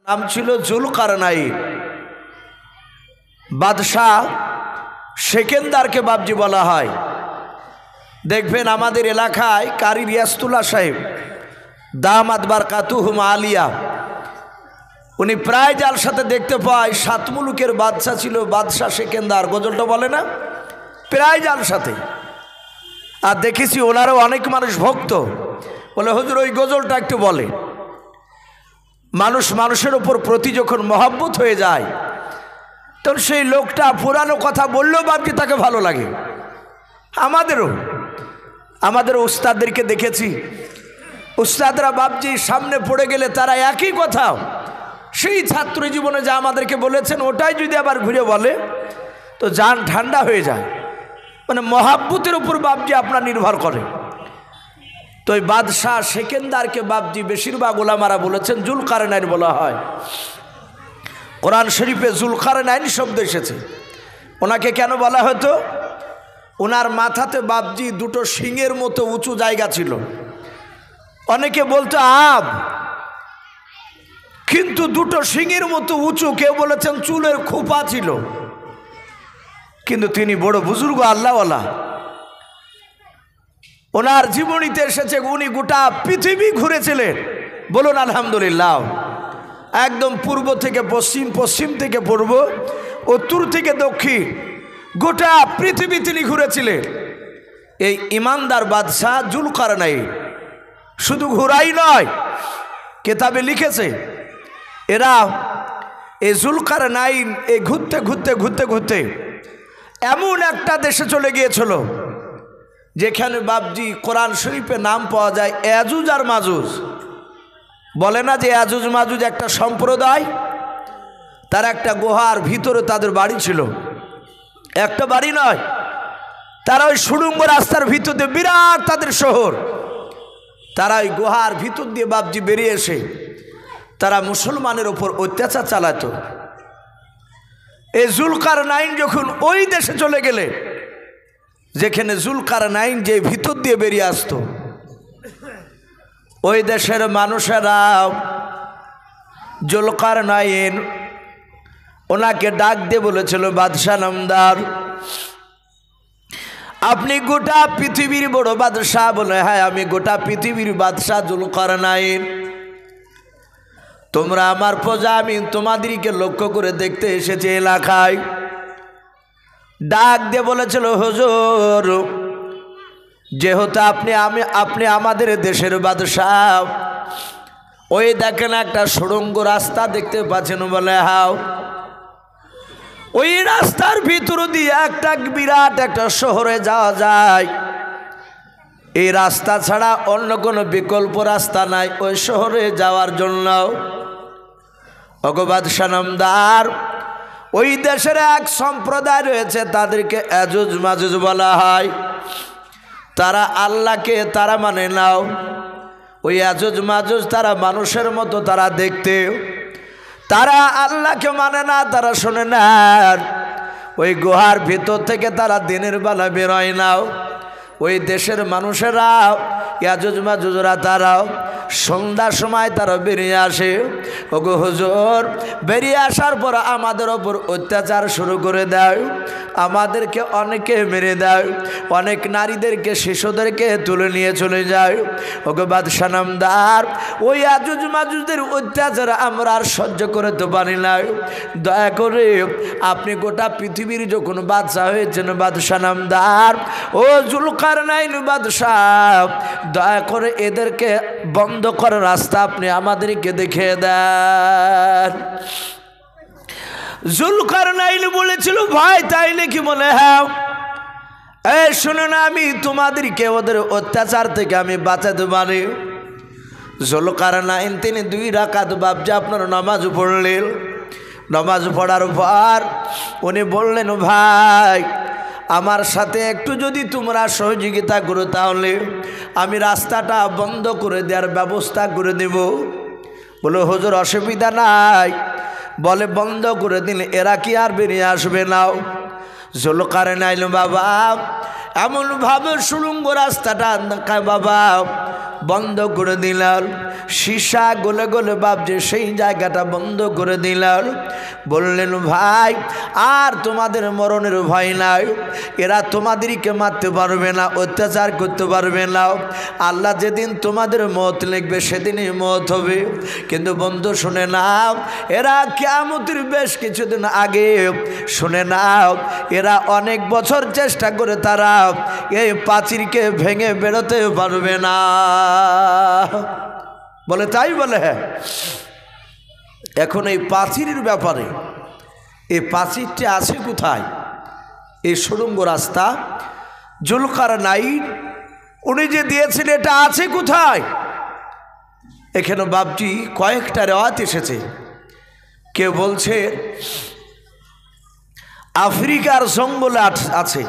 নাম ছিল জুলকারনাইন। বাদশাহ সেকেন্দারকে বাবজি বলা হয়। দেখবেন আমাদের এলাকায় কারি রিয়াসতুল্লাহ সাহেব দামাত বারকাতুহুম আলিয়া, উনি প্রায় যার সাথে দেখতে পায় সাত মুলুকের বাদশাহ ছিল বাদশাহ সেকেন্দার, গজলটা বলে না, প্রায় যার সাথে। আর দেখেছি ওনারও অনেক মানুষ ভক্ত, বলে হুজুর ওই গজলটা একটু বলে। মানুষ মানুষের ওপর প্রতি যখন মহব্বত হয়ে যায় তখন সেই লোকটা পুরানো কথা বললেও বাবজি তাকে ভালো লাগে। আমাদেরও উস্তাদদেরকে দেখেছি, উস্তাদরা বাবজি সামনে পড়ে গেলে তারা একই কথা সেই ছাত্র জীবনে যা আমাদেরকে বলেছেন ওটাই যদি আবার ঘুরে বলে তো জান ঠান্ডা হয়ে যায়। মানে মহাব্বতের উপর বাবজি আপনার নির্ভর করে। তো ওই বাদশাহ সেকেন্দারকে বাবজি বেশিরভাগ ওলামারা বলেছেন জুলকারনাইন বলা হয়। কোরআন শরীফে জুলকারনাইন শব্দ এসেছে। ওনাকে কেন বলা হতো? ওনার মাথাতে বাবজি দুটো শিংয়ের মতো উঁচু জায়গা ছিল। অনেকে বলতো আব, কিন্তু দুটো শিংয়ের মতো উঁচু, কেউ বলেছেন চুলের খোপা ছিল। কিন্তু তিনি বড় বুজুর্গ আল্লাহওয়ালা। ওনার জীবনীতে এসেছে উনি গোটা পৃথিবী ঘুরেছিলেন। বলুন আলহামদুলিল্লাহ। একদম পূর্ব থেকে পশ্চিম, পশ্চিম থেকে পূর্ব, উত্তর থেকে দক্ষিণ, গোটা পৃথিবী তিনি ঘুরেছিলেন। এই ইমানদার বাদশাহ জুলকারনাইন শুধু ঘুরাই নয়, কেতাবে লিখেছে এরা এই জুলকারনাইন এই ঘুরতে ঘুরতে ঘুরতে ঘুরতে এমন একটা দেশে চলে গিয়েছিল যেখানে বাবজি কোরআন শরীফে নাম পাওয়া যায় ইয়াজুজ আর মাজুজ। বলে না যে ইয়াজুজ মাজুজ একটা সম্প্রদায়, তার একটা গুহার ভিতরে তাদের বাড়ি ছিল। একটা বাড়ি নয়, তারা ওই সুড়ঙ্গ রাস্তার ভিতর দিয়ে বিরাট তাদের শহর। তারা ওই গুহার ভিতর দিয়ে বাবজি বেরিয়ে এসে তারা মুসলমানের ওপর অত্যাচার চালাতো। এই জুলকারনাইন যখন ওই দেশে চলে গেলে, যেখানে জুলকারনাইন যে ভিতর দিয়ে বেরিয়ে আসতো, ওই দেশের মানুষেরা জুলকারনাইন ওনাকে ডাক দিয়ে বলেছিল, বাদশাহ নামদার, আপনি গোটা পৃথিবীর বড় বাদশাহ? বলে হ্যাঁ, আমি গোটা পৃথিবীর বাদশাহ জুলকারনাইন। তোমরা আমার প্রজা, আমি তোমাদেরকে লক্ষ্য করে দেখতে এসেছি এলাকায়। ডাক দিয়ে বলেছিল, হুজুর যেহেতু আপনি আমাদের দেশের বাদশাহ, ওই দেখেন একটা সুড়ঙ্গ রাস্তা দেখতে পাচ্ছেন? বলে হ্যাঁ। ওই রাস্তার ভিতর দিয়ে একটা বিরাট একটা শহরে যাওয়া যায়। এই রাস্তা ছাড়া অন্য কোনো বিকল্প রাস্তা নাই ওই শহরে যাওয়ার জন্য। বাদশাহ নামদার, ওই দেশের এক সম্প্রদায় রয়েছে, তাদেরকে ইয়াজুজ মাজুজ বলা হয়। তারা আল্লাহকে তারা মানে নাও। ওই ইয়াজুজ মাজুজ তারা মানুষের মতো তারা দেখতে, তারা আল্লাহকে মানে না, তারা শোনে না। ওই গুহার ভিতর থেকে তারা দিনের বেলা বেরোয় নাও। ওই দেশের মানুষেরা ইয়াজুজ মাজুজরা তারাও সন্ধ্যার সময় তারা বেরিয়ে আসে। ওগো হুজুর, বেরিয়ে আসার পর আমাদের ওপর অত্যাচার শুরু করে দেয়, আমাদেরকে অনেকে মেরে দেয়, অনেক নারীদেরকে শিশুদেরকে তুলে নিয়ে চলে যায়। ওগো বাদশাহ নামদার, ওই ইয়াজুজ মাজুজদের অত্যাচার আমরা আর সহ্য করতে পারি না। দয়া করে আপনি গোটা পৃথিবীর যখন বাদশাহ হয়েছেন বাদশাহ নামদার, ও জুলকারনাইন বাদশাহ, দয়া করে এদেরকে বন্ধ করার রাস্তা আপনি আমাদেরকে দেখিয়ে দেন। জুলকারনাইন বলেছিল, ভাই তাই নাকি? বলে হ্যাঁ। এই শুনে না, আমি তোমাদেরকে ওদের অত্যাচার থেকে আমি বাঁচাতে পারি। জুলকারনাইন তিনি 2 রাকাত বাবজি আপনার নামাজ পড়লেন। নামাজ পড়ার পর উনি বললেন, ভাই আমার সাথে একটু যদি তোমরা সহযোগিতা করো তাহলে আমি রাস্তাটা বন্ধ করে দেওয়ার ব্যবস্থা করে দেব। বলে হুজুর অসুবিধা নাই। বলে বন্ধ করে দিলে এরা কি আর বেরিয়ে আসবে না? জুলকারনাইন বাবা এমনভাবে সুড়ঙ্গ রাস্তাটা বাবা বন্ধ করে দিলাম, সীসা গলে গলে বাপজি সেই জায়গাটা বন্ধ করে দিলাম। বললেন ভাই আর তোমাদের মরণের ভয় নাই, এরা তোমাদেরকে মারতে পারবে না, অত্যাচার করতে পারবে না। আল্লাহ যেদিন তোমাদের মত লিখবে সেদিনই মত হবে। কিন্তু বন্ধু শুনে নাও, এরা কিয়ামতের বেশ কিছুদিন আগে শুনে নাও, এরা অনেক বছর চেষ্টা করে তারা এই প্রাচীরকে ভেঙে বেরোতে পারবে না। বলে তাই বলে। এখন এই প্রাচীরের ব্যাপারে, এই প্রাচীরটি আছে কোথায়? এই সুড়ঙ্গ রাস্তা জুলকারনাইন উনি যে দিয়েছেন এটা আছে কোথায়? এখানে বাপজি কয়েকটা রেওয়াত এসেছে। কেউ বলছে আফ্রিকার জঙ্গলে আছে,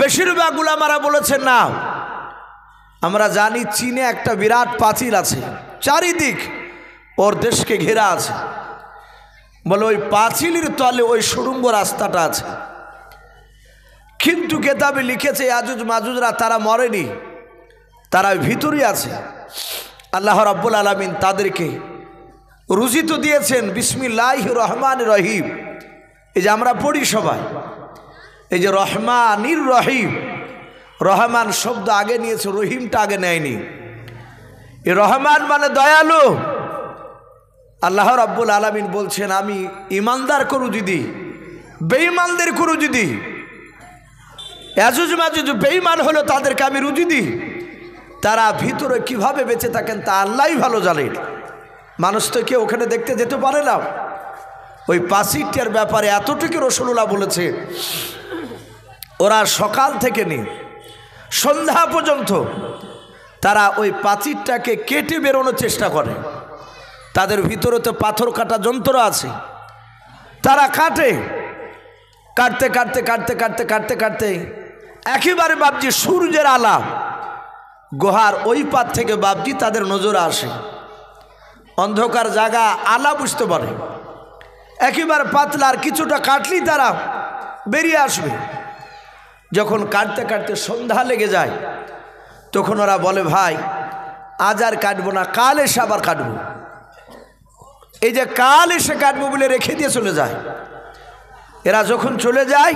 বেশিরভাগ উলামারা বলেছেন না। আমরা জানি চীনে একটা বিরাট প্রাচীর আছে, চারিদিক ওর দেশকে ঘেরা আছে। বলে ওই প্রাচীরের তলে ওই সুড়ঙ্গ রাস্তাটা আছে। কিন্তু কেতাবে লিখেছে আজুজ মাজুজরা তারা মরেনি, তারা ভিতরে আছে। আল্লাহ রাব্বুল আলামিন তাদেরকে রুজি তো দিয়েছেন বিসমিল্লাহির রহমানির রহিম। এই যে আমরা পড়ি সবাই, এই যে রহমানির রহিম, রহমান শব্দ আগে নিয়েছে, রহিমটা আগে নেয়নি। এই রহমান মানে দয়ালু। আল্লাহ রাব্বুল আলামিন বলছেন আমি ইমানদার করু যদি, বেঈমানদের করু যদি, ইয়াজুজ মাজুজ বেঈমান হলো তাদেরকে আমি রুজি দিই, তারা ভিতরে কিভাবে বেঁচে থাকেন তা আল্লাহই ভালো জানেন। মানুষ তো কেউ ওখানে দেখতে যেতে পারে না। ওই প্রাচীরটার ব্যাপারে এতটুকু রাসূলুল্লাহ বলেছে, ওরা সকাল থেকে নিয়ে সন্ধ্যা পর্যন্ত তারা ওই প্রাচীরটাকে কেটে বেরোনোর চেষ্টা করে। তাদের ভিতরে তো পাথর কাটা যন্ত্র আছে, তারা কাটে, কাটতে কাটতে কাটতে কাটতে কাটতে কাটতে একেবারে বাপজি সূর্যের আলা গুহার ওই পার থেকে বাপজি তাদের নজরে আসে। অন্ধকার জায়গা আলা বুঝতে পারে, একেবারে পাতলা, আর কিছুটা কাটলেই তারা বেরিয়ে আসবে। যখন কাটতে কাটতে সন্ধ্যা লেগে যায় তখন ওরা বলে ভাই আজ আর কাটবো না, কাল এসে আবার কাটবো। এই যে কাল এসে কাটবো বলে রেখে দিয়ে চলে যায়। এরা যখন চলে যায়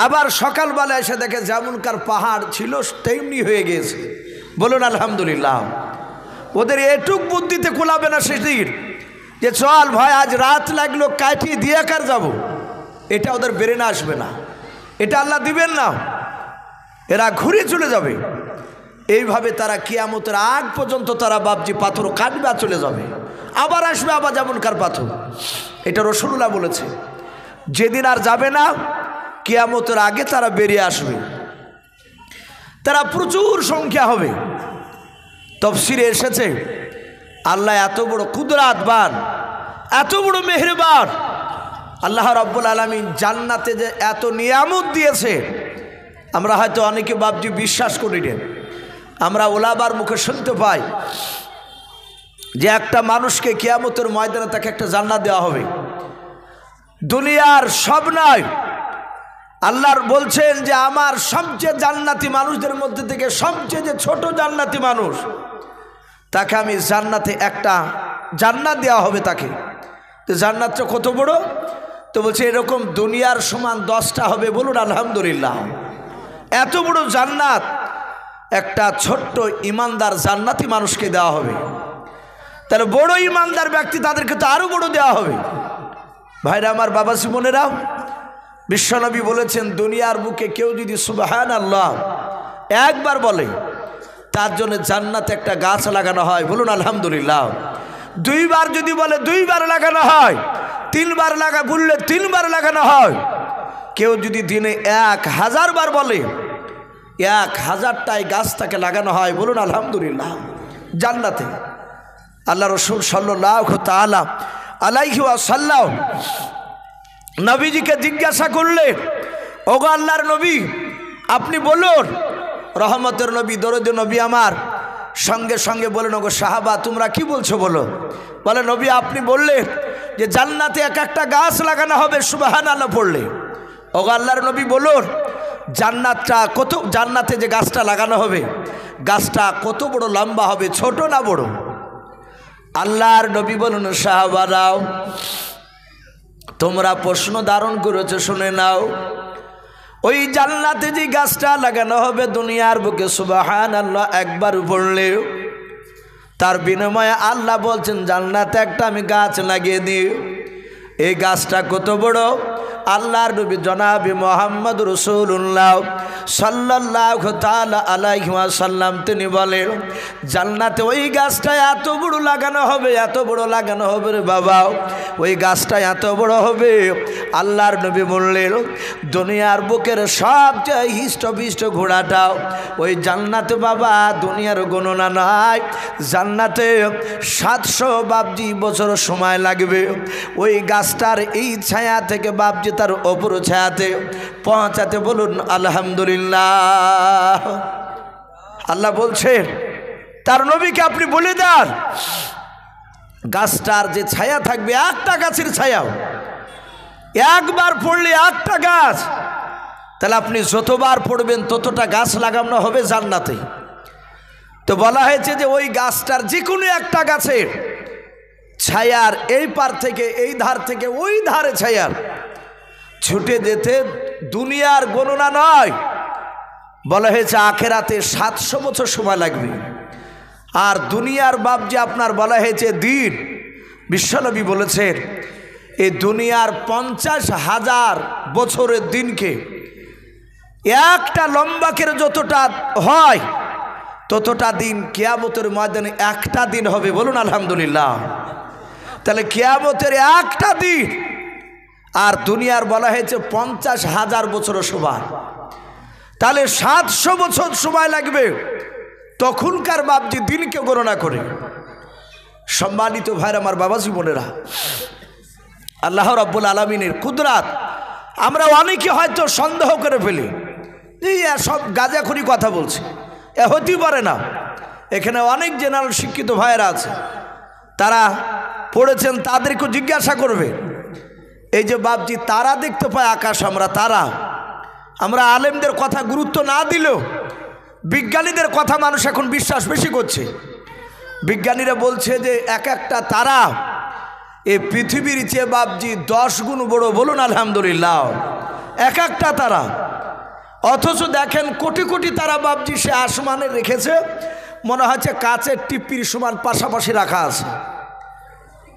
আবার সকালবেলা এসে দেখে যেমনকার পাহাড় ছিল তেমনি হয়ে গিয়েছে। বলুন আলহামদুলিল্লাহ। ওদের এটুক বুদ্ধিতে কোলাবে না সেদিন যে চল ভাই আজ রাত লাগলো কাটিয়ে দিয়ে কার যাব, এটা ওদের ব্রেনে আসবে না, এটা আল্লাহ দিবেন না। এরা ঘুরে চলে যাবে। এইভাবে তারা কিয়ামতের আগ পর্যন্ত তারা বাপজি পাথর কাটবে আর চলে যাবে, আবার আসবে আবার যেমনকার পাথর। এটা রাসূলুল্লাহ বলেছে। যেদিন আর যাবে না কিয়ামতের আগে তারা বেরিয়ে আসবে, তারা প্রচুর সংখ্যা হবে। তাফসীরে এসেছে আল্লাহ এত বড় কুদরতবান, এত বড় মেহেরবান। আল্লাহ রাব্বুল আলামিন জান্নাতে যে এত নিয়ামত দিয়েছে আমরা হয়তো অনেকে বাপজি বিশ্বাস করি না। আমরা ওলামার মুখে শুনতে পাই যে একটা মানুষকে কিয়ামতের ময়দানে তাকে একটা জান্নাত দেওয়া হবে। দুনিয়ার সব নয়, আল্লাহর বলছেন যে আমার সবচেয়ে জান্নাতি মানুষদের মধ্যে থেকে সবচেয়ে যে ছোট জান্নাতি মানুষ তাকে আমি জান্নাতে একটা জান্নাত দেওয়া হবে তাকে। তো জান্নাতটা কত বড়? তো বলছে এরকম দুনিয়ার সমান 10টা হবে। বলুন আলহামদুলিল্লাহ। এত বড় জান্নাত একটা ছোট্ট ইমানদার জান্নাতি মানুষকে দেওয়া হবে। তাহলে বড় ইমানদার ব্যক্তি তাদেরকে তো আরো বড় দেওয়া হবে। ভাইরা আমার, বাবাজি বোনেরা, বিশ্বনবী বলেছেন দুনিয়ার বুকে কেউ যদি সুবহানাল্লাহ একবার বলে তার জন্য জান্নাতে একটা গাছ লাগানো হয়। বলুন আলহামদুলিল্লাহ। 2 বার যদি বলে 2 বার লাগানো হয়, 3 বার বললে 3 বার লাগানো হয়। কেউ যদি দিনে 1000 বার বলে 1000টাই গাছ তাকে লাগানো হয়। বলুন আলহামদুলিল্লাহ। জান্নাতে আল্লাহ রাসূল সাল্লাল্লাহু তাআলা আলাইহি ওয়াসাল্লাম নবীজিকে জিজ্ঞাসা করলেন, ওগো আল্লাহর নবী আপনি বলুন। রহমতের নবী, দরুদ নবী আমার সঙ্গে সঙ্গে বলেন, ওগো সাহাবা তোমরা কি বলছো বলো। বলে নবী আপনি বললেন যে জান্নাতে এক একটা গাছ লাগানো হবে সুবহানাল্লাহ পড়লে। ওগো আল্লাহর নবী বলুন জান্নাতটা কত, জান্নাতে যে গাছটা লাগানো হবে গাছটা কত বড় লম্বা হবে, ছোট না বড়? আল্লাহর নবী বলুন, সাহাবারাও তোমরা প্রশ্ন ধারণ করেছো, শুনে নাও। ওই জান্নাতে যে গাছটা লাগানো হবে দুনিয়ার বুকে, সুবহানাল্লাহ একবার পড়লে তার বিনিময়ে আল্লাহ বলছেন জান্নাতে একটা আমি গাছ লাগিয়ে দিই। এই গাছটা কত বড়? আল্লাহর নবী জনাবে মুহাম্মদ রাসূলুল্লাহ সাল্লাল্লাহু তাআলা আলাইহি ওয়াসাল্লাম তিনি বলেন জান্নাতে ওই গাছটা এত বড় লাগানো হবে, এত বড় লাগানো হবে রে বাবা, ওই গাছটা এত বড় হবে। আল্লাহর নবী বললেন দুনিয়ার বুকের সবচেয়ে হিষ্টপিষ্ট ঘোড়াটাও ওই জান্নাতে বাবা, দুনিয়ার গণনা নাই, জান্নাতে 700 বাবজি বছর সময় লাগবে ওই গাছটার এই ছায়া থেকে বাবজি তার অপর ছায়াতে পৌঁছাতে। বলুন আলহামদুলিল্লাহ। আল্লাহ বলছেন তার নবীকে আপনি বলে দেন গাছটার যে ছায়া থাকবে, একটা গাছের ছায়াও একবার পড়লে একটা গাছ, তাহলে আপনি যতবার পড়বেন ততটা গাছ লাগানো হবে জান্নাতে। তো বলা হয়েছে যে ওই গাছটার যে কোনো একটা গাছের ছায়ার এই পার থেকে এই ধার থেকে ওই ধারে ছায়ার ছুটে যেতে দুনিয়ার গণনা নয়, বলা হয়েছে আখেরাতে 700 বছর সময় লাগবে। আর দুনিয়ার বাপ যে আপনার বলা হয়েছে দিন, বিশ্বনবী বলেছেন এই দুনিয়ার 50,000 বছরের দিনকে একটা লম্বাকের যতটা হয় ততটা দিন কিয়ামতের ময়দানে একটা দিন হবে। বলুন আলহামদুলিল্লাহ। তাহলে কিয়ামতের একটা দিন আর দুনিয়ার বলা হয়েছে 50,000 বছরের সময়, তাহলে 700 বছর সময় লাগবে তখনকার বাপজি দিনকে গণনা করে। সম্মানিত ভাইরা আমার, বাবাজি বোনেরা, আল্লাহ রাব্বুল আলামিনের কুদরত আমরা অনেকে হয়তো সন্দেহ করে ফেলি, এই সব গাঁজাখুরি কথা বলছে, এ হতেই পারে না। এখানে অনেক জেনারেল শিক্ষিত ভাইয়েরা আছে, তারা পড়েছেন, তাদেরকে জিজ্ঞাসা করবে এই যে বাপজি তারা দেখতে পায় আকাশ, আমরা আলেমদের কথা গুরুত্ব না দিলেও বিজ্ঞানীদের কথা মানুষ এখন বিশ্বাস বেশি করছে। বিজ্ঞানীরা বলছে যে এক একটা তারা এই পৃথিবীর চেয়ে বাপজি 10 গুণ বড়। বলুন আলহামদুলিল্লাহ। এক একটা তারা, অথচ দেখেন কোটি কোটি তারা বাপজি সে আসমানে রেখেছে, মনে হচ্ছে কাচের টিপ্পির সমান পাশাপাশি রাখা আছে,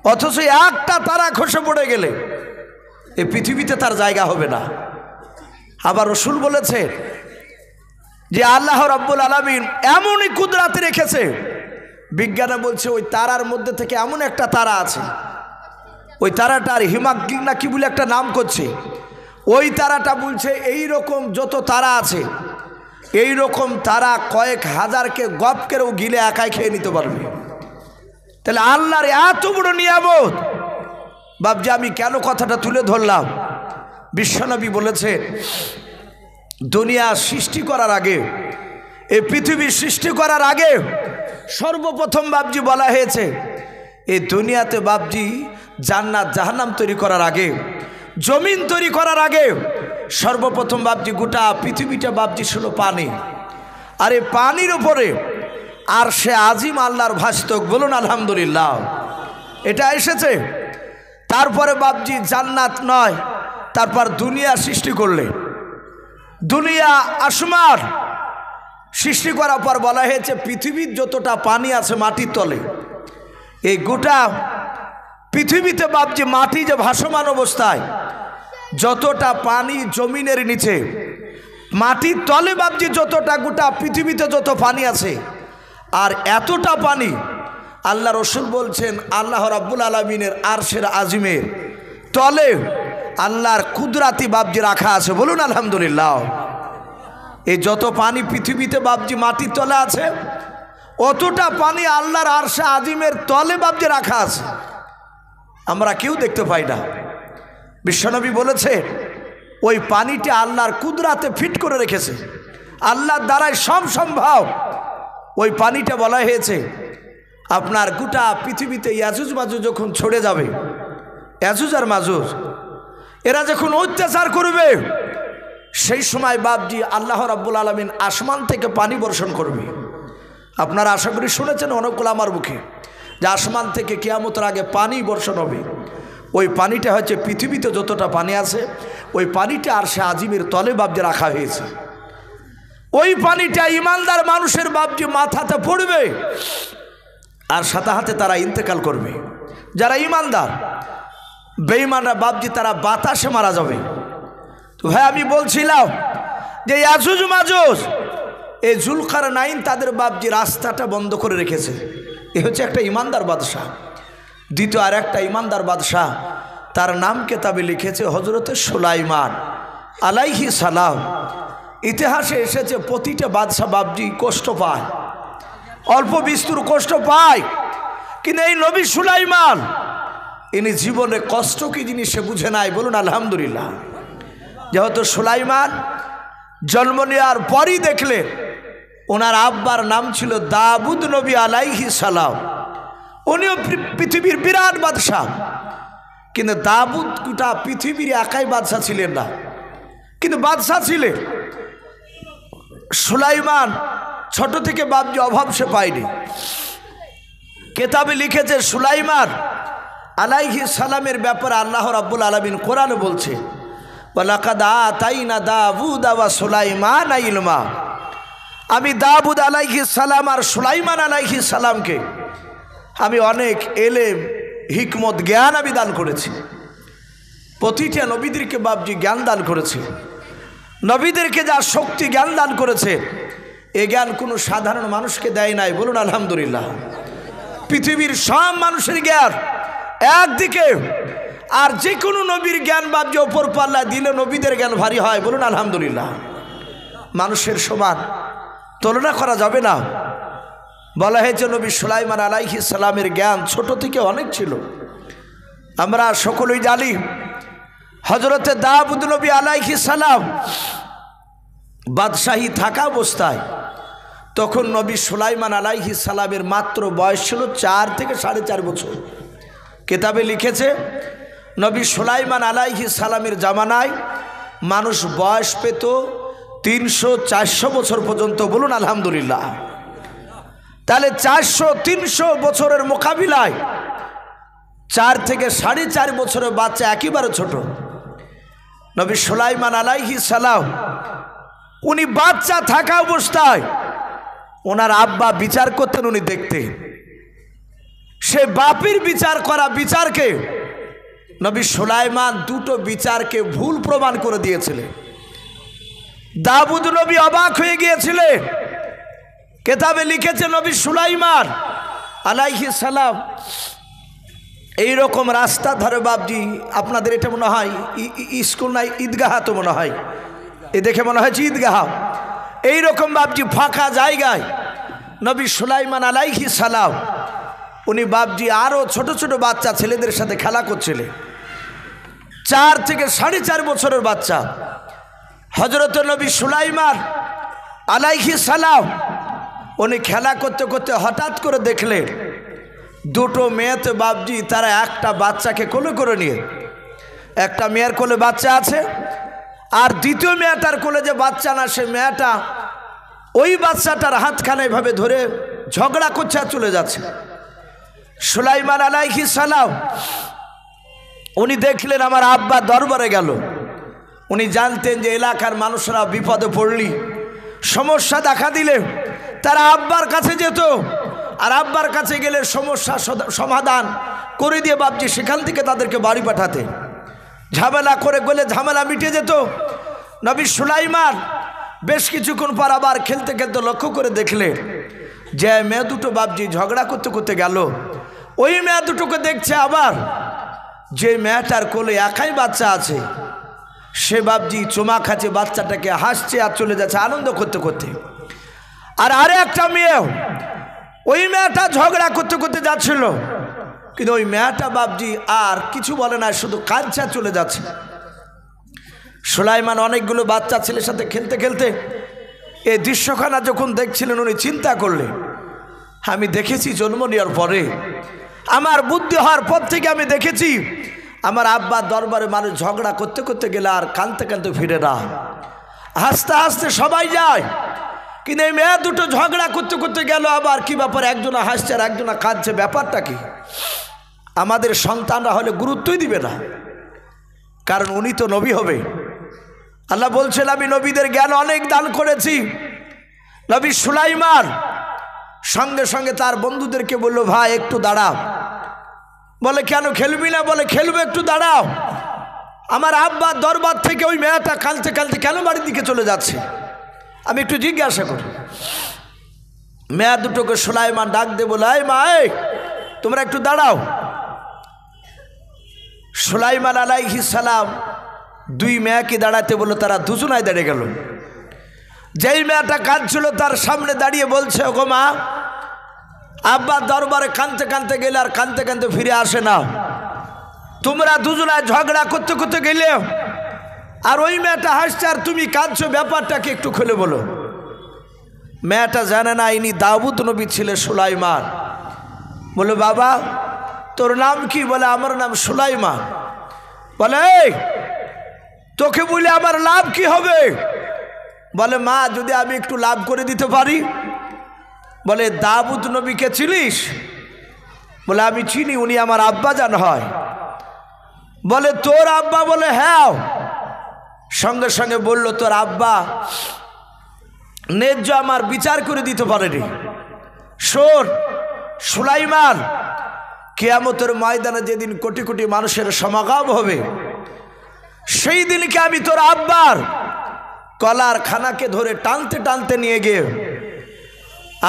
অথচ একটা তারা খসে পড়ে গেলে এই পৃথিবীতে তার জায়গা হবে না। আবার রসুল বলেছে যে আল্লাহ রাব্বুল আলামিন এমনই কুদরত রেখেছে, বিজ্ঞানে বলছে ওই তারার মধ্যে থেকে এমন একটা তারা আছে, ওই তারাটার হিমাগ্নি না কি বলে একটা নাম করছে, ওই তারাটা বলছে এই রকম যত তারা আছে এই রকম তারা কয়েক হাজারকে গপ করেও গিলে একাই খেয়ে নিতে পারবে। তাহলে আল্লাহর এত বড় নিয়ামত বাপজি, আমি কেন কথাটা তুলে ধরলাম, বিশ্বনবী বলেছে দুনিয়া সৃষ্টি করার আগে, এই পৃথিবী সৃষ্টি করার আগে সর্বপ্রথম বাপজি বলা হয়েছে এই দুনিয়াতে বাপজি জান্নাত জাহান্নাম তৈরি করার আগে, জমিন তৈরি করার আগে সর্বপ্রথম বাপজি গোটা পৃথিবীটা বাপজি ছিল পানি, আর এই পানির উপরে আর সে আজিম আল্লাহর ভাস্তক। বলুন আলহামদুলিল্লাহ। এটা এসেছে তারপরে বাপজি জান্নাত নয়, তারপর দুনিয়া সৃষ্টি করলে, দুনিয়া আসমান সৃষ্টি করার পর বলা হয়েছে পৃথিবীর যতটা পানি আছে মাটির তলে, এই গোটা পৃথিবীতে বাপজি মাটি যে ভাসমান অবস্থায় যতটা পানি জমিনের নিচে, মাটির তলে বাপজি যতটা গোটা পৃথিবীতে যত পানি আছে, আর এতটা পানি আল্লাহ রসুল বলছেন আল্লাহ রাব্বুল আলামিনের আরশের আজিমের তলে আল্লাহর কুদরাতি বাপজি রাখা আছে। বলুন আলহামদুলিল্লাহ। এই যত পানি পৃথিবীতে বাপজি মাটির তলে আছে, অতটা পানি আল্লাহর আরশে আজিমের তলে বাপজি রাখা আছে, আমরা কেউ দেখতে পাই না। বিশ্বনবী বলেছে ওই পানিটা আল্লাহর কুদরাতে ফিট করে রেখেছে, আল্লাহর দ্বারাই সব সম্ভব। ওই পানিটা বলা হয়েছে আপনার গোটা পৃথিবীতে ইয়াজুজ মাজুজ যখন ছড়ে যাবে, ইয়াজুজ আর মাজুজ এরা যখন অত্যাচার করবে, সেই সময় বাপজি আল্লাহ রাব্বুল আলামিন আসমান থেকে পানি বর্ষণ করবে, আপনারা আশা করি শুনেছেন অনেকগুলো আমার মুখে, যে আসমান থেকে কিয়ামতের আগে পানি বর্ষণ হবে। ওই পানিটা হচ্ছে পৃথিবীতে যতটা পানি আছে ওই পানিটা আরশে আজিমের তলে বাবজি রাখা হয়েছে। ওই পানিটা ইমানদার মানুষের বাবজি মাথাতে পড়বে আর সাথে হাতে তারা ইন্তেকাল করবে। যারা ইমানদার, বেঈমানরা বাবজি তারা বাতাসে মারা যাবে। তো ভাই আমি বলছিলাম যে ইয়াজুজ মাজুজ এই জুলকারনাইন তাদের বাবজি রাস্তাটা বন্ধ করে রেখেছে। এ হচ্ছে একটা ইমানদার বাদশাহ। দ্বিতীয় আর একটা ইমানদার বাদশাহ, তার নাম কেতাবে লিখেছে হযরতে সুলাইমান আলাইহিস সালাম। ইতিহাসে এসেছে প্রতিটা বাদশাহ বাবজি কষ্ট পায়, অল্প বিস্তর কষ্ট পায়, কিন্তু এই নবী সুলাইমান ইনি জীবনে কষ্ট কি জিনিস সে বুঝে নাই। বলুন আলহামদুলিল্লাহ। যেহেতু সুলাইমান জন্ম নেওয়ার পরই দেখলেন ওনার আব্বার নাম ছিল দাউদ নবী আলাইহিস সালাম। উনিও পৃথিবীর বিরাট বাদশাহ, কিন্তু দাউদ গোটা পৃথিবীর একাই বাদশাহ ছিলেন না, কিন্তু বাদশাহ ছিলেন। সুলাইমান ছোট থেকে বাবজি অভাব সে পায়নি। কেতাবে লিখেছে সুলাইমান আলাইহিস সালামের ব্যাপারে আল্লাহ রাব্বুল আলামিন কোরআনে বলছে, ওয়ালাকাদ আতাইনা দাউদ ওয়া সুলাইমানা ইলমা। আমি দাউদ আলাইহিস সালাম আর সুলাইমান আলাইহিস সালামকে আমি অনেক এলেম হিকমত জ্ঞান আমি দান করেছি। প্রতিটা নবীদেরকে বাবজি জ্ঞান দান করেছে। নবীদেরকে যা শক্তি জ্ঞান দান করেছে এ জ্ঞান কোনো সাধারণ মানুষকে দেয় নাই। বলুন আলহামদুলিল্লাহ। পৃথিবীর সব মানুষের জ্ঞান একদিকে, আর যে কোনো নবীর জ্ঞান বাবজি ওপর পাল্লা দিলে নবীদের জ্ঞান ভারী হয়। বলুন আলহামদুলিল্লাহ। মানুষের সমান তুলনা করা যাবে না। বলা হয়েছে নবী সুলাইমান আলাইহিস সালামের জ্ঞান ছোট থেকে অনেক ছিল। আমরা সকলেই জানি হযরতে দাউদ নবী আলাইহিস সালাম বাদশাহী থাকা অবস্থায় তখন নবী সুলাইমান আলাইহিস সালামের মাত্র বয়স ছিল 4 থেকে 4.5 বছর। কিতাবে লিখেছে নবী সুলাইমান আলাইহিস সালামের জামানায় মানুষ বয়স পেত 300-400 বছর পর্যন্ত। বলুন আলহামদুলিল্লাহ। তাহলে 400-300 বছরের মোকাবিলায় 4 থেকে 4.5 বছরের বাচ্চা একেবারে ছোট। নবী সুলাইমান আলাইহিস সালাম উনি বাচ্চা থাকা অবস্থায় ওনার আব্বা বিচার করতেন, উনি দেখতেন। সে বাপের বিচার করা বিচারকে নবী সুলাইমান দুটো বিচারকে ভুল প্রমাণ করে দিয়েছিলেন। দাউদ নবী অবাক হয়ে গিয়েছিলেন। কিতাবে লিখেছে নবী সুলাইমান আলাইহিস সালাম এইরকম রাস্তা ধরে বাবজি, আপনাদের এটা মনে হয় স্কুল নাই ঈদগাহ, তো মনে হয় এ দেখে মনে হয়েছে ঈদগাহ। এইরকম বাবজি ফাঁকা জায়গায় নবী সুলাইমান আলাইহিস সালাম উনি বাবজি আরও ছোট ছোট বাচ্চা ছেলেদের সাথে খেলা করছিলেন। 4 থেকে 4.5 বছরের বাচ্চা হযরত নবী সুলাইমান আলাইহিস সালাম উনি খেলা করতে করতে হঠাৎ করে দেখলেন দুটো মেয়েতে বাবজি তারা একটা বাচ্চাকে কোলে করে নিয়ে, একটা মেয়ের কোলে বাচ্চা আছে আর দ্বিতীয় মেয়েটার কোলে যে বাচ্চা না সে মেয়েটা ওই বাচ্চাটার হাতখানা এভাবে ধরে ঝগড়া করছে আর চলে যাচ্ছে। সুলাইমান আলাইহিস সালাম উনি দেখলেন আমার আব্বা দরবারে গেল। উনি জানতেন যে এলাকার মানুষরা বিপদে পড়লি, সমস্যা দেখা দিলে তারা আব্বার কাছে যেত, আর আব্বার কাছে গেলে সমস্যা সমাধান করে দিয়ে বাবজি সেখান থেকে তাদেরকে বাড়ি পাঠাতে। ঝামেলা করে গেলে ঝামেলা মিটে যেত। নবী সুলাইমান বেশ কিছুক্ষণ পর আবার খেলতে খেলতে লক্ষ্য করে দেখলে যে মেয়ে দুটো বাবজি ঝগড়া করতে করতে গেল, ওই মেয়ে দুটোকে দেখছে আবার যে মেয়েটার কোলে একাই বাচ্চা আছে সে বাবজি চুমা খাচ্ছে বাচ্চাটাকে, হাসছে আর চলে যাচ্ছে আনন্দ করতে করতে। আর আরে একটা মেয়ে ওই মেয়েটা ঝগড়া করতে করতে যাচ্ছিল, কিন্তু ওই মেয়েটা বাবজি আর কিছু বলে না, শুধু কাঁদছে চলে যাচ্ছে। সুলাইমান অনেকগুলো বাচ্চা ছেলের সাথে খেলতে খেলতে এই দৃশ্যখানা যখন দেখছিলেন উনি চিন্তা করলেন, আমি দেখেছি জন্ম নেওয়ার পরে, আমার বুদ্ধি হওয়ার পর থেকে আমি দেখেছি আমার আব্বার দরবারে মানুষ ঝগড়া করতে করতে গেলে আর কাঁদতে কাঁদতে ফিরে না, হাসতে হাসতে সবাই যায়। কিন্তু এই মেয়ে দুটো ঝগড়া করতে করতে গেল, আবার কি ব্যাপার, একজনা হাসছে আর একজনা কাঁদছে, ব্যাপারটা কি? আমাদের সন্তানরা হলে গুরুত্বই দিবে না, কারণ উনি তো নবী হবে। আল্লাহ বলছেন আমি নবীদের জ্ঞান অনেক দান করেছি। নবী সুলাইমান সঙ্গে সঙ্গে তার বন্ধুদেরকে বলল, ভাই একটু দাঁড়াও। বলে কেন, খেলবি না? বলে খেলবে, একটু দাঁড়াও। আমার আব্বা দরবার থেকে ওই মেয়েটা কাঁদতে কাঁদতে কেন বাড়ির দিকে চলে যাচ্ছে, আমি একটু জিজ্ঞাসা করি। মেয়া দুটোকে সুলাইমান ডাক দিয়ে বলে, এই মা, তোমরা একটু দাঁড়াও। সুলাইমান আলাইহিস সালাম দুই মেয়াকে দাঁড়াতে বলল, তারা দুজনায় দাঁড়িয়ে গেল। যেই মেয়েটা কাঁদছিল তার সামনে দাঁড়িয়ে বলছে, ওগো মা, আব্বা দরবারে কাঁদতে কাঁদতে গেলে আর কাঁদতে কাঁদতে ফিরে আসে না, তোমরা দুজনায় ঝগড়া করতে করতে গেলে, আর ওই মেয়েটা হাসছে আর তুমি কাঁদছো, ব্যাপারটাকে একটু খুলে বলো। মেয়েটা জানে না ইনি দাউদ নবী ছিলেন সুলাইমান। বলে বাবা তোর নাম কি? বলে আমার নাম সুলাইমান। বলে তোকে বলে আমার লাভ কি হবে? বলে মা, যদি আমি একটু লাভ করে দিতে পারি। বলে দাউদ নবীকে চিনিস? বলে আমি চিনি, উনি আমার আব্বা জান হয়। বলে তোর আব্বা? বলে হ্যাঁ। সঙ্গে সঙ্গে বলল, তোর আব্বা ন্যায্য আমার বিচার করে দিতে পারেনি। শোন সুলাইমান, কিয়ামতের ময়দানে যেদিন কোটি কোটি মানুষের সমাগম হবে, সেই দিনকে আমি তোর আব্বার কলার খানাকে ধরে টানতে টানতে নিয়ে গিয়ে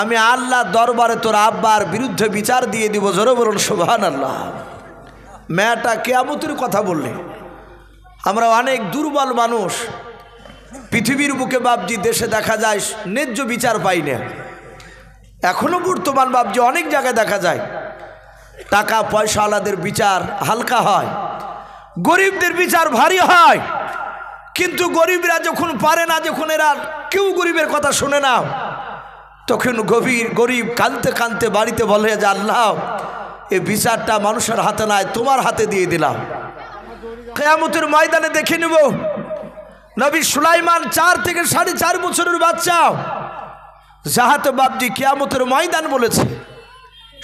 আমি আল্লাহ দরবারে তোর আব্বার বিরুদ্ধে বিচার দিয়ে দিব। জোরে বলুন সুবহানাল্লাহ। মেয়েটা কিয়ামতের কথা বললে। আমরা অনেক দুর্বল মানুষ, পৃথিবীর বুকে বাপজি দেশে দেখা যায় ন্যায্য বিচার পাই না। এখনো বর্তমান বাপজি অনেক জায়গায় দেখা যায় টাকা পয়সাওয়ালাদের বিচার হালকা হয়, গরিবদের বিচার ভারী হয়। কিন্তু গরিবরা যখন পারে না, যখন এরা কেউ গরিবের কথা শোনে না, তখন গরিব কাঁদতে কাঁদতে বাড়িতে বলে যে আল্লাহ, এই বিচারটা মানুষের হাতে নয়, তোমার হাতে দিয়ে দিলাম। কিয়ামতের ময়দানে দেখে নেব। নবী সুলাইমান 4 থেকে 4.5 বছরের বাচ্চা, যাহাতে বাপজি কিয়ামতের ময়দান বলেছে।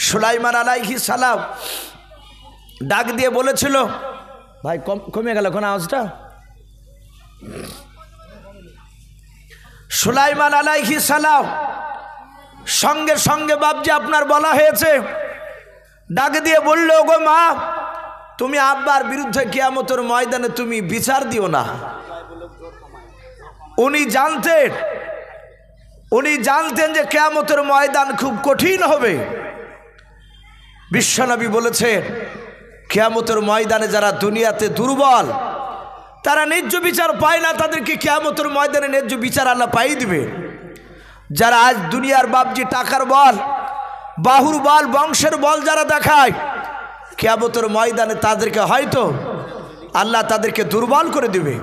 সুলাইমান আলাইহিস সালাম ডাক দিয়ে বলেছিল, ভাই কমে গেল এখন আওয়াজটা। সুলাইমান আলাইহিস সালাম সঙ্গে সঙ্গে বাপজি আপনার বলা হয়েছে, ডাক দিয়ে বলল, গো মা, তুমি আব্বার বিরুদ্ধে কিয়ামতের ময়দানে তুমি বিচার দিও না। উনি জানতেন যে কিয়ামতের ময়দান খুব কঠিন হবে। বিশ্বনবী বলেছেন, কিয়ামতের ময়দানে যারা দুনিয়াতে দুর্বল, তারা ন্যায্য বিচার পায় না, তাদেরকে কিয়ামতের ময়দানে ন্যায্য বিচার আল্লাহ পাই দিবে। যারা আজ দুনিয়ার বাপজি টাকার বল, বাহুর বল, বংশের বল যারা দেখায়, কিয়ামতের ময়দানে তাদেরকে হয়তো আল্লাহ তাদেরকে দুর্বল করে দিবে।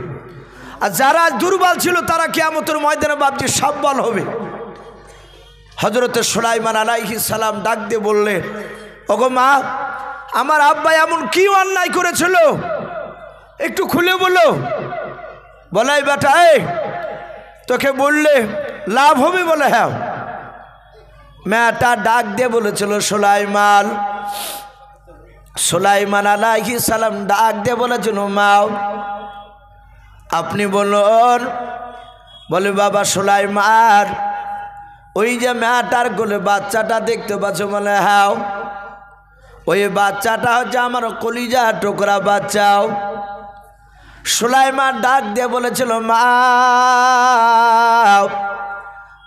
আর যারা দুর্বল ছিল তারা কিয়ামতের ময়দানে বাপজি সবল হবে। হযরতে সুলাইমান আলাইহিস সালাম ডাক দিয়ে বললেন, ওগো মা, আমার আব্বা এমন কি অন্যায় করেছিল, একটু খুলে বলো। বলে বেটা, তোকে বললে লাভ হবে? বলে হ্যাঁ। মেয়েটা ডাক দিয়ে বলেছিল, সুলাইমান আলাইহিস সালাম ডাক দিয়ে বলেছিল, মা আপনি বলুন। বলে বাবা সুলাইমান, ওই যে মেয়েটার কোলে বাচ্চাটা দেখতে পাচ্ছ? বলে হ্যাঁ। ওই বাচ্চাটা হচ্ছে আমার কলিজা টুকরা বাচ্চাও। সুলাইমান ডাক দিয়ে বলেছিল, মা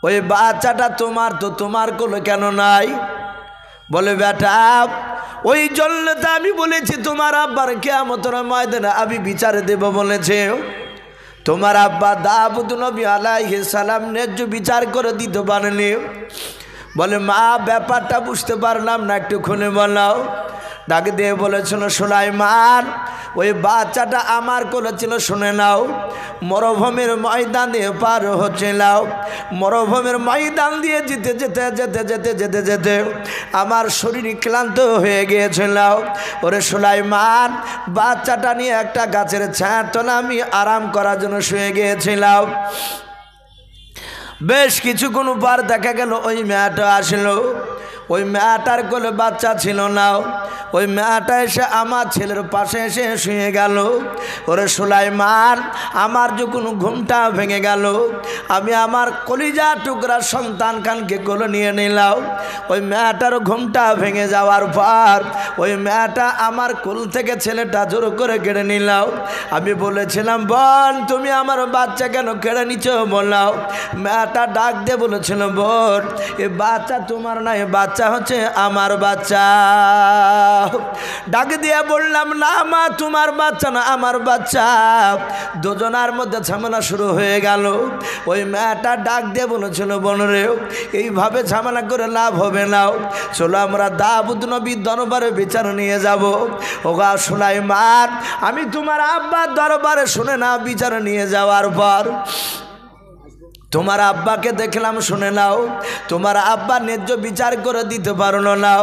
ওই বাচ্চাটা তোমার, তো তোমার কোলে কেন নাই? বলে বেটা, ওই জন্য তো আমি বলেছি তোমার আব্বার কিয়ামতের ময়দানে আমি বিচারে দেব বলেছে। তোমার আব্বা দাউদ নবী আলাইহিস সালাম ন্যায্য বিচার করে দিতে পারেনি। বলে মা, ব্যাপারটা বুঝতে পারলাম না, একটু খুলে বলাও। ডাক দিয়ে বলেছিল, সুলাইমান, ওই বাচ্চাটা আমার কোলে ছিল। শুনে নাও, মরুভূমির ময়দানে পার হচ্ছিলাম। মরুভূমির ময়দান দিয়ে যেতে যেতে যেতে যেতে যেতে যেতে আমার শরীর ক্লান্ত হয়ে গিয়েছিল। ওরে সুলাইমান, বাচ্চাটা নিয়ে একটা গাছের ছায়ার তলায় আমি আরাম করার জন্য শুয়ে গিয়েছিলাম। বেশ কিছুক্ষণ পর দেখা গেল ওই মেয়েটা আসলো। ওই মেয়েটার কোলে বাচ্চা ছিল না। ওই মেয়েটা এসে আমার ছেলের পাশে এসে শুয়ে গেল। ওরে সুলাইমান, আমার যখন ঘুমটা ভেঙে গেল, আমি আমার কলিজা টুকরা সন্তান খানকে কোলে নিয়ে নিলাম। ওই মেয়েটার ঘুমটা ভেঙে যাওয়ার পর ওই মেয়েটা আমার কোল থেকে ছেলেটা জোর করে কেড়ে নিলাম। আমি বলেছিলাম, বোন তুমি আমার বাচ্চা কেন কেড়ে নিচ্ছ বললাম। মেয়েটা ডাক দিয়ে বলেছিল, বোন এ বাচ্চা তোমার না, এ বাচ্চা হচ্ছে আমার বাচ্চা। ডাক দিয়ে বললাম, না মা তোমার বাচ্চা না, আমার বাচ্চা। দুজনার মধ্যে ঝামেলা শুরু হয়ে গেল। ওই মেয়েটা ডাক দিয়ে বলেছিল, বোন রে এইভাবে ঝামেলা করে লাভ হবে না, চলো আমরা দাউদ নবীর দরবারে বিচার নিয়ে যাব। ওগা সুলাইমান, আমি তোমার আব্বার দরবারে শুনে না বিচার নিয়ে যাওয়ার পর তোমার আব্বাকে দেখলাম, শুনে নাও, তোমার আব্বা ন্যায্য বিচার করে দিতে পারলো না।